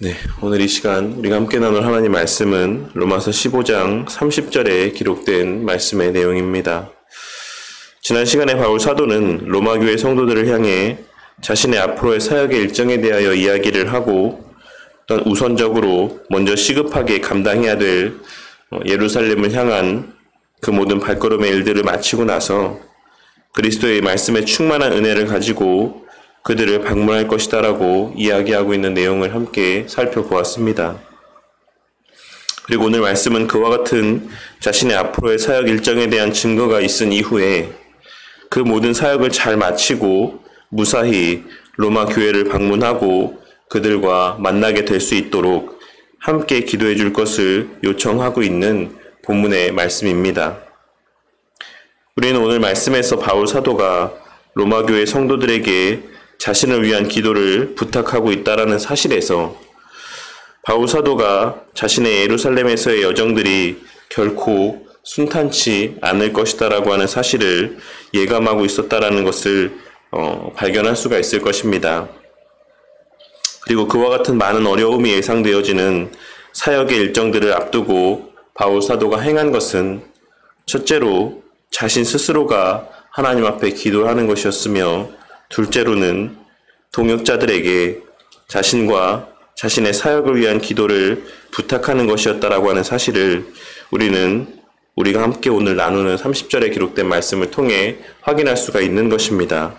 네, 오늘 이 시간 우리가 함께 나눌 하나님 말씀은 로마서 15장 30절에 기록된 말씀의 내용입니다. 지난 시간에 바울 사도는 로마 교회 성도들을 향해 자신의 앞으로의 사역의 일정에 대하여 이야기를 하고 또한 우선적으로 먼저 시급하게 감당해야 될 예루살렘을 향한 그 모든 발걸음의 일들을 마치고 나서 그리스도의 말씀에 충만한 은혜를 가지고 그들을 방문할 것이다라고 이야기하고 있는 내용을 함께 살펴보았습니다. 그리고 오늘 말씀은 그와 같은 자신의 앞으로의 사역 일정에 대한 증거가 있은 이후에 그 모든 사역을 잘 마치고 무사히 로마 교회를 방문하고 그들과 만나게 될 수 있도록 함께 기도해 줄 것을 요청하고 있는 본문의 말씀입니다. 우리는 오늘 말씀에서 바울 사도가 로마 교회 성도들에게 자신을 위한 기도를 부탁하고 있다라는 사실에서 바울 사도가 자신의 예루살렘에서의 여정들이 결코 순탄치 않을 것이다라고 하는 사실을 예감하고 있었다라는 것을 발견할 수가 있을 것입니다. 그리고 그와 같은 많은 어려움이 예상되어지는 사역의 일정들을 앞두고 바울 사도가 행한 것은 첫째로 자신 스스로가 하나님 앞에 기도하는 것이었으며 둘째로는 동역자들에게 자신과 자신의 사역을 위한 기도를 부탁하는 것이었다라고 하는 사실을 우리가 함께 오늘 나누는 30절에 기록된 말씀을 통해 확인할 수가 있는 것입니다.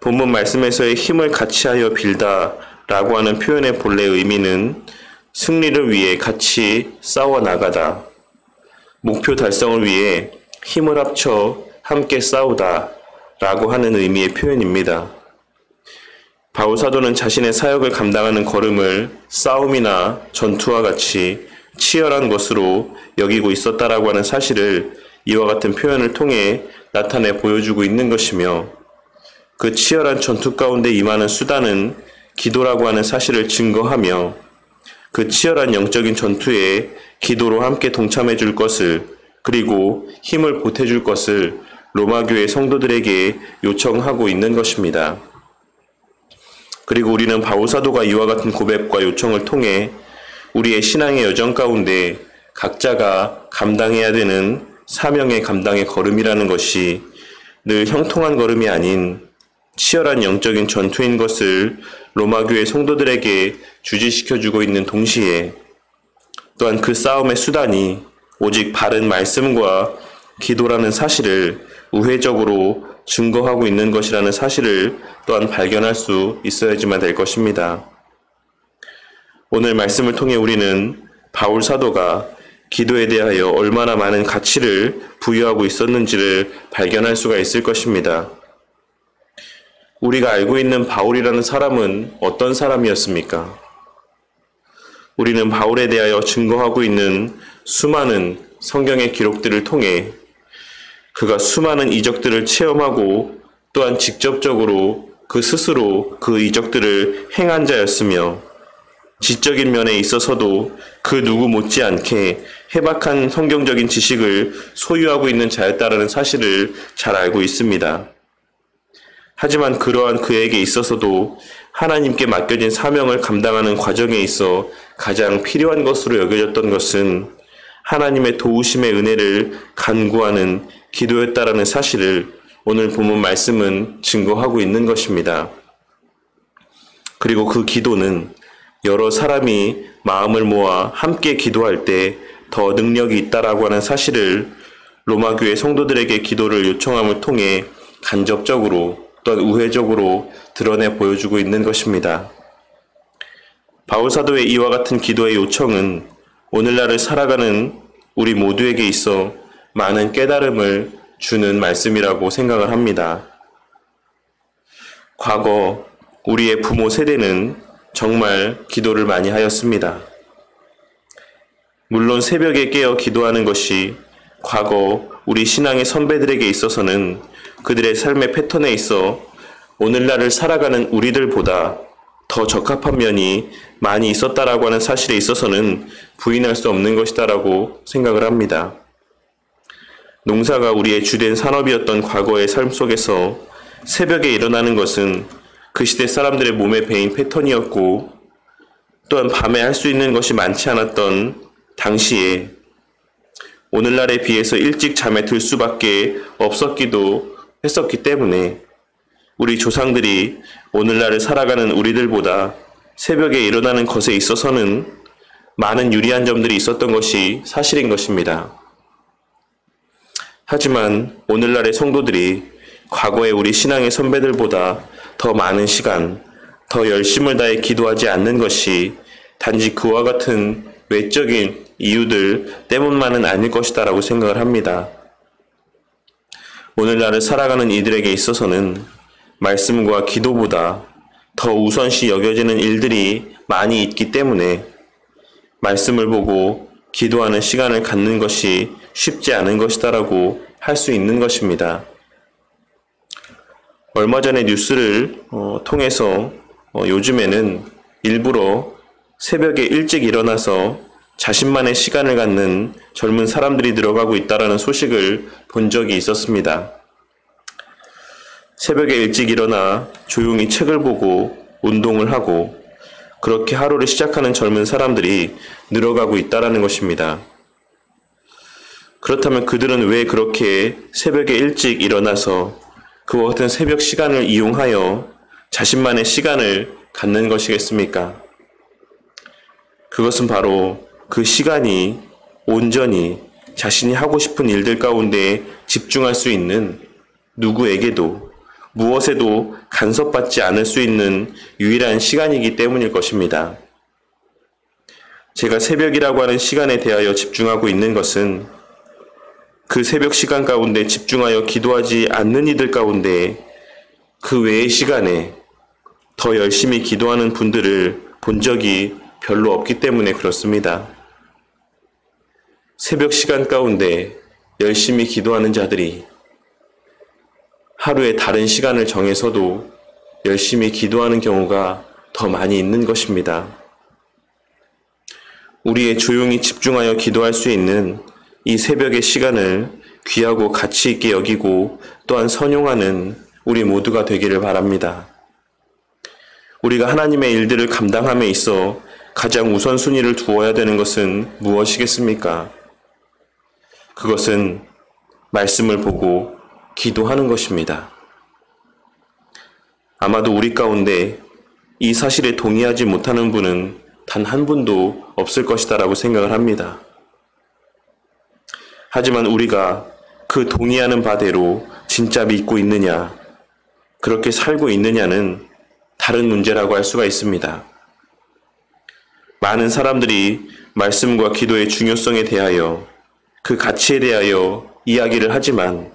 본문 말씀에서의 힘을 같이하여 빌다라고 하는 표현의 본래 의미는 승리를 위해 같이 싸워 나가다, 목표 달성을 위해 힘을 합쳐 함께 싸우다 라고 하는 의미의 표현입니다. 바울 사도는 자신의 사역을 감당하는 걸음을 싸움이나 전투와 같이 치열한 것으로 여기고 있었다라고 하는 사실을 이와 같은 표현을 통해 나타내 보여주고 있는 것이며 그 치열한 전투 가운데 임하는 수단은 기도라고 하는 사실을 증거하며 그 치열한 영적인 전투에 기도로 함께 동참해 줄 것을 그리고 힘을 보태 줄 것을 로마 교회 성도들에게 요청하고 있는 것입니다. 그리고 우리는 바울 사도가 이와 같은 고백과 요청을 통해 우리의 신앙의 여정 가운데 각자가 감당해야 되는 사명의 감당의 걸음이라는 것이 늘 형통한 걸음이 아닌 치열한 영적인 전투인 것을 로마 교회 성도들에게 주지시켜주고 있는 동시에 또한 그 싸움의 수단이 오직 바른 말씀과 기도라는 사실을 우회적으로 증거하고 있는 것이라는 사실을 또한 발견할 수 있어야지만 될 것입니다. 오늘 말씀을 통해 우리는 바울 사도가 기도에 대하여 얼마나 많은 가치를 부여하고 있었는지를 발견할 수가 있을 것입니다. 우리가 알고 있는 바울이라는 사람은 어떤 사람이었습니까? 우리는 바울에 대하여 증거하고 있는 수많은 성경의 기록들을 통해 그가 수많은 이적들을 체험하고 또한 직접적으로 그 스스로 그 이적들을 행한 자였으며 지적인 면에 있어서도 그 누구 못지않게 해박한 성경적인 지식을 소유하고 있는 자였다라는 사실을 잘 알고 있습니다. 하지만 그러한 그에게 있어서도 하나님께 맡겨진 사명을 감당하는 과정에 있어 가장 필요한 것으로 여겨졌던 것은 하나님의 도우심의 은혜를 간구하는 기도였다라는 사실을 오늘 본문 말씀은 증거하고 있는 것입니다. 그리고 그 기도는 여러 사람이 마음을 모아 함께 기도할 때 더 능력이 있다라고 하는 사실을 로마 교회 성도들에게 기도를 요청함을 통해 간접적으로 또한 우회적으로 드러내 보여주고 있는 것입니다. 바울 사도의 이와 같은 기도의 요청은 오늘날을 살아가는 우리 모두에게 있어 많은 깨달음을 주는 말씀이라고 생각을 합니다. 과거 우리의 부모 세대는 정말 기도를 많이 하였습니다. 물론 새벽에 깨어 기도하는 것이 과거 우리 신앙의 선배들에게 있어서는 그들의 삶의 패턴에 있어 오늘날을 살아가는 우리들보다 더 적합한 면이 많이 있었다라고 하는 사실에 있어서는 부인할 수 없는 것이다라고 생각을 합니다. 농사가 우리의 주된 산업이었던 과거의 삶 속에서 새벽에 일어나는 것은 그 시대 사람들의 몸에 배인 패턴이었고 또한 밤에 할 수 있는 것이 많지 않았던 당시에 오늘날에 비해서 일찍 잠에 들 수밖에 없었기도 했었기 때문에 우리 조상들이 오늘날을 살아가는 우리들보다 새벽에 일어나는 것에 있어서는 많은 유리한 점들이 있었던 것이 사실인 것입니다. 하지만 오늘날의 성도들이 과거의 우리 신앙의 선배들보다 더 많은 시간, 더 열심을 다해 기도하지 않는 것이 단지 그와 같은 외적인 이유들 때문만은 아닐 것이다라고 생각을 합니다. 오늘날을 살아가는 이들에게 있어서는 말씀과 기도보다 더 우선시 여겨지는 일들이 많이 있기 때문에 말씀을 보고 기도하는 시간을 갖는 것이 쉽지 않은 것이다라고 할 수 있는 것입니다. 얼마 전에 뉴스를 통해서 요즘에는 일부러 새벽에 일찍 일어나서 자신만의 시간을 갖는 젊은 사람들이 늘어가고 있다는 소식을 본 적이 있었습니다. 새벽에 일찍 일어나 조용히 책을 보고 운동을 하고 그렇게 하루를 시작하는 젊은 사람들이 늘어가고 있다는 것입니다. 그렇다면 그들은 왜 그렇게 새벽에 일찍 일어나서 그와 같은 새벽 시간을 이용하여 자신만의 시간을 갖는 것이겠습니까? 그것은 바로 그 시간이 온전히 자신이 하고 싶은 일들 가운데 집중할 수 있는 누구에게도 무엇에도 간섭받지 않을 수 있는 유일한 시간이기 때문일 것입니다. 제가 새벽이라고 하는 시간에 대하여 집중하고 있는 것은 그 새벽 시간 가운데 집중하여 기도하지 않는 이들 가운데 그 외의 시간에 더 열심히 기도하는 분들을 본 적이 별로 없기 때문에 그렇습니다. 새벽 시간 가운데 열심히 기도하는 자들이 하루에 다른 시간을 정해서도 열심히 기도하는 경우가 더 많이 있는 것입니다. 우리의 조용히 집중하여 기도할 수 있는 이 새벽의 시간을 귀하고 가치 있게 여기고 또한 선용하는 우리 모두가 되기를 바랍니다. 우리가 하나님의 일들을 감당함에 있어 가장 우선순위를 두어야 되는 것은 무엇이겠습니까? 그것은 말씀을 보고 기도하는 것입니다. 아마도 우리 가운데 이 사실에 동의하지 못하는 분은 단 한 분도 없을 것이다라고 생각을 합니다. 하지만 우리가 그 동의하는 바대로 진짜 믿고 있느냐, 그렇게 살고 있느냐는 다른 문제라고 할 수가 있습니다. 많은 사람들이 말씀과 기도의 중요성에 대하여 그 가치에 대하여 이야기를 하지만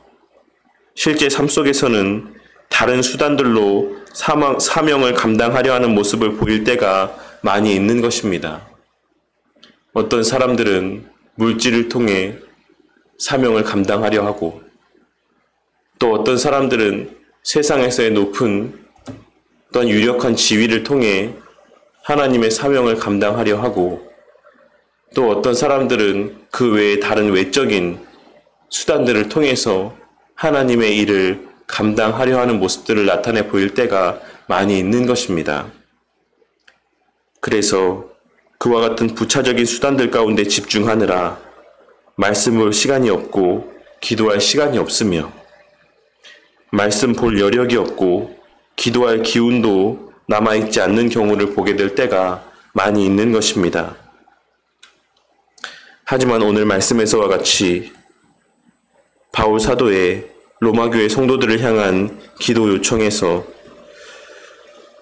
실제 삶 속에서는 다른 수단들로 사명을 감당하려 하는 모습을 보일 때가 많이 있는 것입니다. 어떤 사람들은 물질을 통해 사명을 감당하려 하고 또 어떤 사람들은 세상에서의 높은 어떤 유력한 지위를 통해 하나님의 사명을 감당하려 하고 또 어떤 사람들은 그 외에 다른 외적인 수단들을 통해서 하나님의 일을 감당하려 하는 모습들을 나타내 보일 때가 많이 있는 것입니다. 그래서 그와 같은 부차적인 수단들 가운데 집중하느라 말씀 볼 시간이 없고 기도할 시간이 없으며 말씀 볼 여력이 없고 기도할 기운도 남아있지 않는 경우를 보게 될 때가 많이 있는 것입니다. 하지만 오늘 말씀에서와 같이 바울 사도의 로마교회 성도들을 향한 기도 요청에서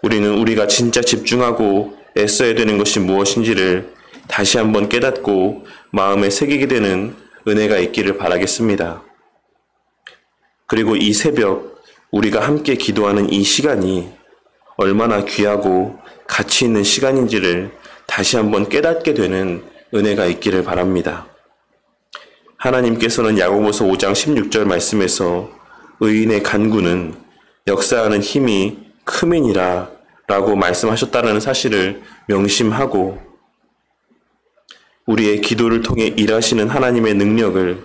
우리는 우리가 진짜 집중하고 애써야 되는 것이 무엇인지를 다시 한번 깨닫고 마음에 새기게 되는 은혜가 있기를 바라겠습니다. 그리고 이 새벽 우리가 함께 기도하는 이 시간이 얼마나 귀하고 가치 있는 시간인지를 다시 한번 깨닫게 되는 은혜가 있기를 바랍니다. 하나님께서는 야고보서 5장 16절 말씀에서 의인의 간구는 역사하는 힘이 크민이라 라고 말씀하셨다는 사실을 명심하고 우리의 기도를 통해 일하시는 하나님의 능력을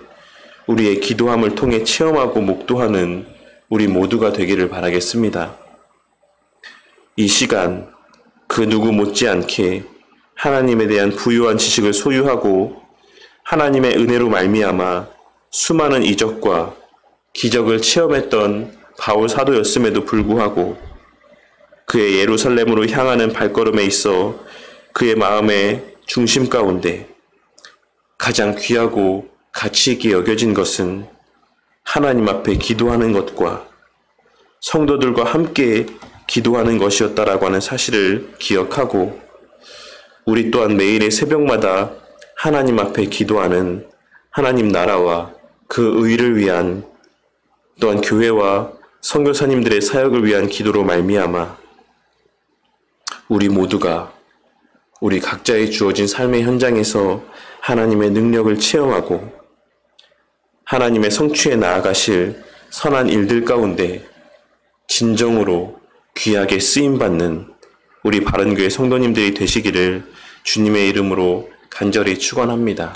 우리의 기도함을 통해 체험하고 목도하는 우리 모두가 되기를 바라겠습니다. 이 시간 그 누구 못지않게 하나님에 대한 부유한 지식을 소유하고 하나님의 은혜로 말미암아 수많은 이적과 기적을 체험했던 바울 사도였음에도 불구하고 그의 예루살렘으로 향하는 발걸음에 있어 그의 마음의 중심 가운데 가장 귀하고 가치 있게 여겨진 것은 하나님 앞에 기도하는 것과 성도들과 함께 기도하는 것이었다라고 하는 사실을 기억하고 우리 또한 매일의 새벽마다 하나님 앞에 기도하는 하나님 나라와 그 의를 위한 또한 교회와 선교사님들의 사역을 위한 기도로 말미암아 우리 모두가 우리 각자의 주어진 삶의 현장에서 하나님의 능력을 체험하고 하나님의 성취에 나아가실 선한 일들 가운데 진정으로 귀하게 쓰임받는 우리 바른교회 성도님들이 되시기를 주님의 이름으로 간절히 축원합니다.